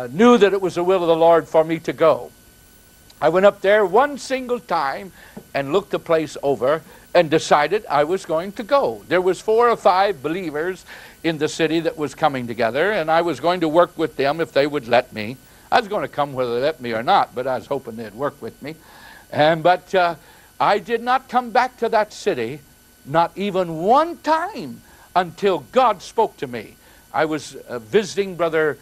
knew that it was the will of the Lord for me to go. I went up there one single time and looked the place over and decided I was going to go. There was 4 or 5 believers in the city that was coming together, and I was going to work with them if they would let me. I was going to come whether they let me or not, but I was hoping they'd work with me. But I did not come back to that city, not even one time, until God spoke to me. I was visiting Brother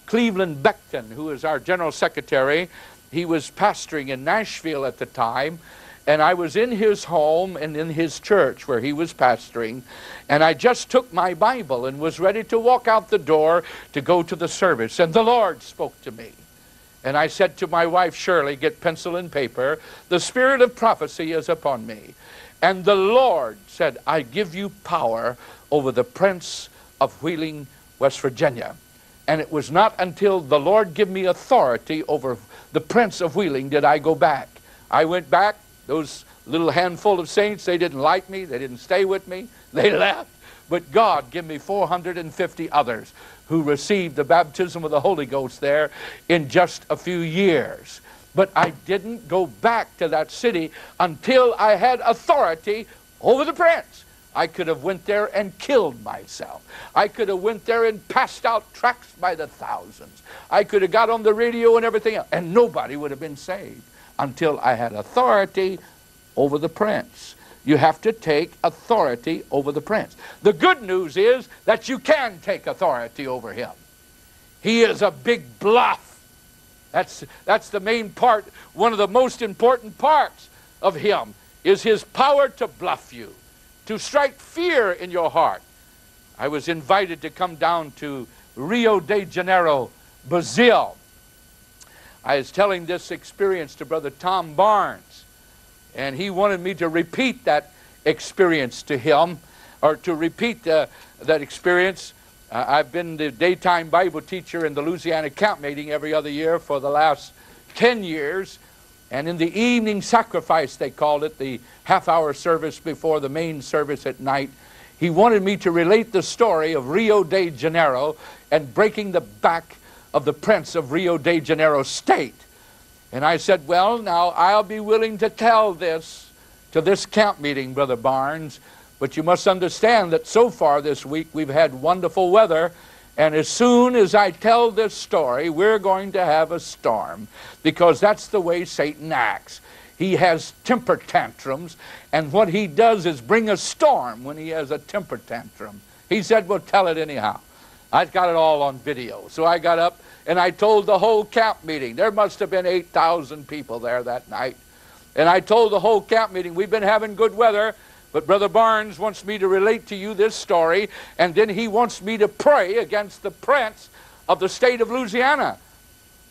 Cleveland Beckton, who is our General Secretary. He was pastoring in Nashville at the time, and I was in his home and in his church where he was pastoring, and I just took my Bible and was ready to walk out the door to go to the service, and the Lord spoke to me. And I said to my wife, Shirley, get pencil and paper. The spirit of prophecy is upon me. And the Lord said, I give you power over the Prince of Wheeling, West Virginia. And it was not until the Lord gave me authority over the Prince of Wheeling did I go back. I went back. Those little handful of saints, they didn't like me. They didn't stay with me. They left. But God gave me 450 others who received the baptism of the Holy Ghost there in just a few years. But I didn't go back to that city until I had authority over the prince. I could have went there and killed myself. I could have went there and passed out tracts by the thousands. I could have got on the radio and everything else, and nobody would have been saved until I had authority over the prince. You have to take authority over the prince. The good news is that you can take authority over him. He is a big bluff. That's the main part. One of the most important parts of him is his power to bluff you, to strike fear in your heart. I was invited to come down to Rio de Janeiro, Brazil. I was telling this experience to Brother Tom Barnes, and he wanted me to repeat that experience to him, or to repeat that experience. I've been the daytime Bible teacher in the Louisiana camp meeting every other year for the last 10 years. And in the evening sacrifice, they called it, the half-hour service before the main service at night, he wanted me to relate the story of Rio de Janeiro and breaking the back of the Prince of Rio de Janeiro state. And I said, well, now I'll be willing to tell this to this camp meeting, Brother Barnes, but you must understand that so far this week we've had wonderful weather, and as soon as I tell this story, we're going to have a storm, because that's the way Satan acts. He has temper tantrums, and what he does is bring a storm when he has a temper tantrum. He said, well, tell it anyhow. I've got it all on video. So I got up and I told the whole camp meeting. There must have been 8,000 people there that night. And I told the whole camp meeting, we've been having good weather, but Brother Barnes wants me to relate to you this story, and then he wants me to pray against the prince of the state of Louisiana,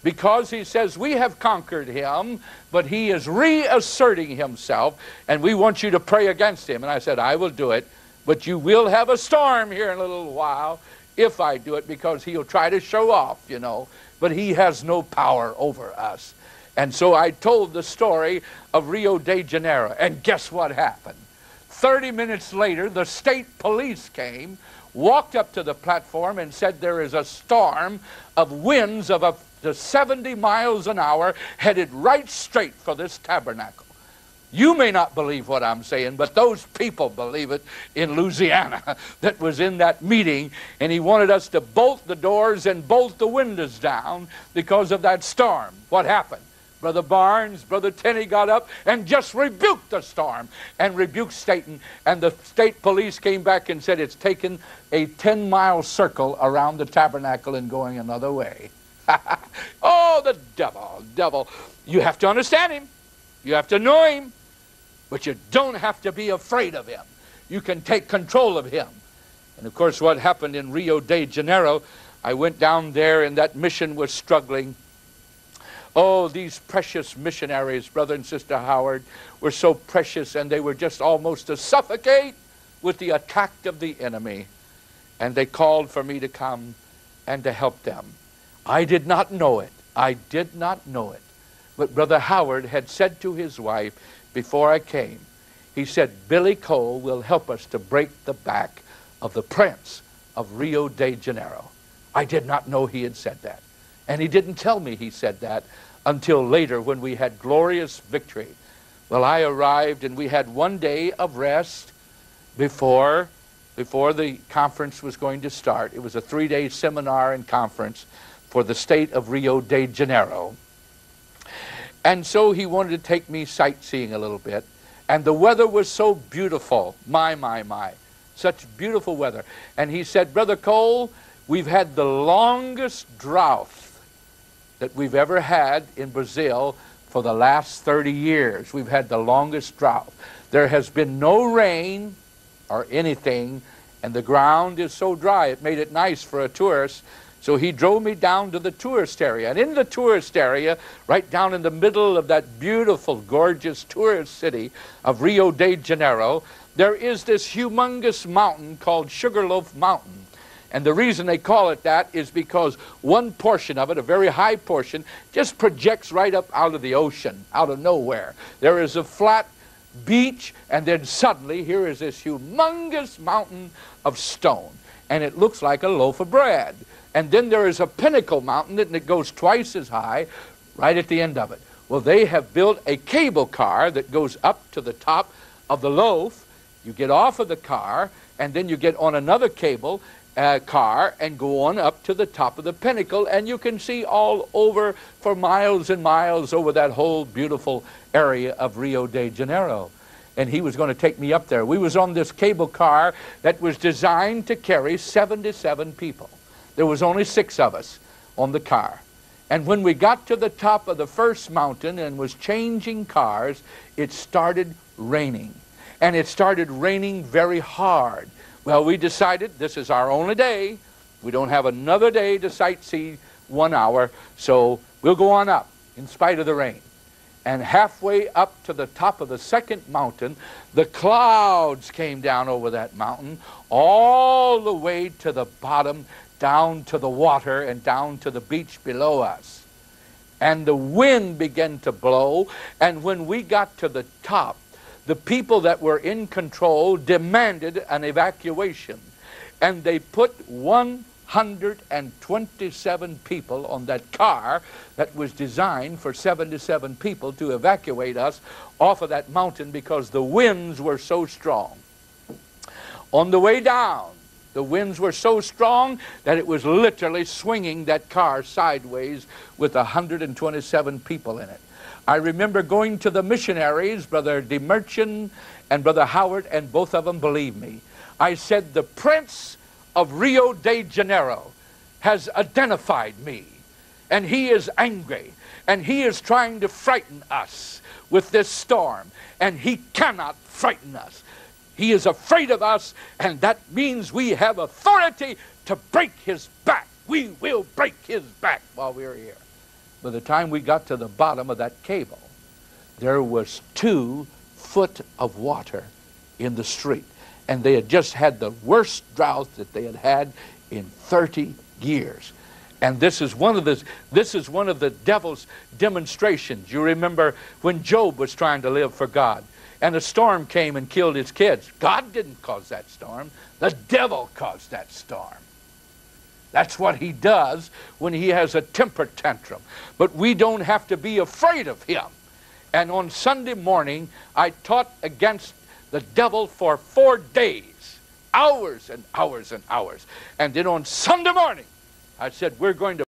because he says we have conquered him, but he is reasserting himself, and we want you to pray against him. And I said, I will do it, but you will have a storm here in a little while if I do it, because he'll try to show off, you know, but he has no power over us. And so I told the story of Rio de Janeiro, and guess what happened? 30 minutes later, the state police came, walked up to the platform and said there is a storm of winds of up to 70 miles an hour headed right straight for this tabernacle. You may not believe what I'm saying, but those people believe it in Louisiana that was in that meeting, and he wanted us to bolt the doors and bolt the windows down because of that storm. What happened? Brother Barnes, Brother Tenney got up and just rebuked the storm and rebuked Satan, and the state police came back and said it's taken a 10-mile circle around the tabernacle and going another way. Oh, the devil. You have to understand him. You have to know him. But you don't have to be afraid of him. You can take control of him. And of course, what happened in Rio de Janeiro, I went down there and that mission was struggling. Oh, these precious missionaries, Brother and Sister Howard, were so precious, and they were just almost to suffocate with the attack of the enemy. And they called for me to come and to help them. I did not know it. I did not know it. But Brother Howard had said to his wife before I came, he said, Billy Cole will help us to break the back of the Prince of Rio de Janeiro. I did not know he had said that. And he didn't tell me he said that until later when we had glorious victory. Well, I arrived and we had one day of rest before the conference was going to start. It was a 3-day seminar and conference for the state of Rio de Janeiro. And so he wanted to take me sightseeing a little bit. And the weather was so beautiful. My. Such beautiful weather. And he said, Brother Cole, we've had the longest drought that we've ever had in Brazil for the last 30 years. We've had the longest drought. There has been no rain or anything, and the ground is so dry. It made it nice for a tourist. So he drove me down to the tourist area. And in the tourist area, right down in the middle of that beautiful, gorgeous tourist city of Rio de Janeiro, there is this humongous mountain called Sugarloaf Mountain. And the reason they call it that is because one portion of it, a very high portion, just projects right up out of the ocean, out of nowhere. There is a flat beach, and then suddenly here is this humongous mountain of stone. And it looks like a loaf of bread. And then there is a pinnacle mountain, and it goes twice as high right at the end of it. Well, they have built a cable car that goes up to the top of the loaf. You get off of the car, and then you get on another cable car and go on up to the top of the pinnacle, and you can see all over for miles and miles over that whole beautiful area of Rio de Janeiro. And he was going to take me up there. We was on this cable car that was designed to carry 77 people. There was only 6 of us on the car. And when we got to the top of the first mountain and was changing cars, it started raining. And it started raining very hard. Well, we decided this is our only day. We don't have another day to sightsee 1 hour, so we'll go on up in spite of the rain. And halfway up to the top of the second mountain, the clouds came down over that mountain all the way to the bottom, down to the water and down to the beach below us. And the wind began to blow, and when we got to the top, the people that were in control demanded an evacuation. And they put 127 people on that car that was designed for 77 people to evacuate us off of that mountain because the winds were so strong. On the way down, the winds were so strong that it was literally swinging that car sideways with 127 people in it. I remember going to the missionaries, Brother DeMerchant and Brother Howard, and both of them believed me. I said, the Prince of Rio de Janeiro has identified me, and he is angry, and he is trying to frighten us with this storm, and he cannot frighten us. He is afraid of us, and that means we have authority to break his back. We will break his back while we're here. By the time we got to the bottom of that cable, there was 2 foot of water in the street. And they had just had the worst drought that they had had in 30 years. And this is one of the devil's demonstrations. You remember when Job was trying to live for God, and a storm came and killed his kids. God didn't cause that storm. The devil caused that storm. That's what he does when he has a temper tantrum. But we don't have to be afraid of him. And on Sunday morning, I taught against the devil for 4 days, hours and hours and hours. And then on Sunday morning, I said, we're going to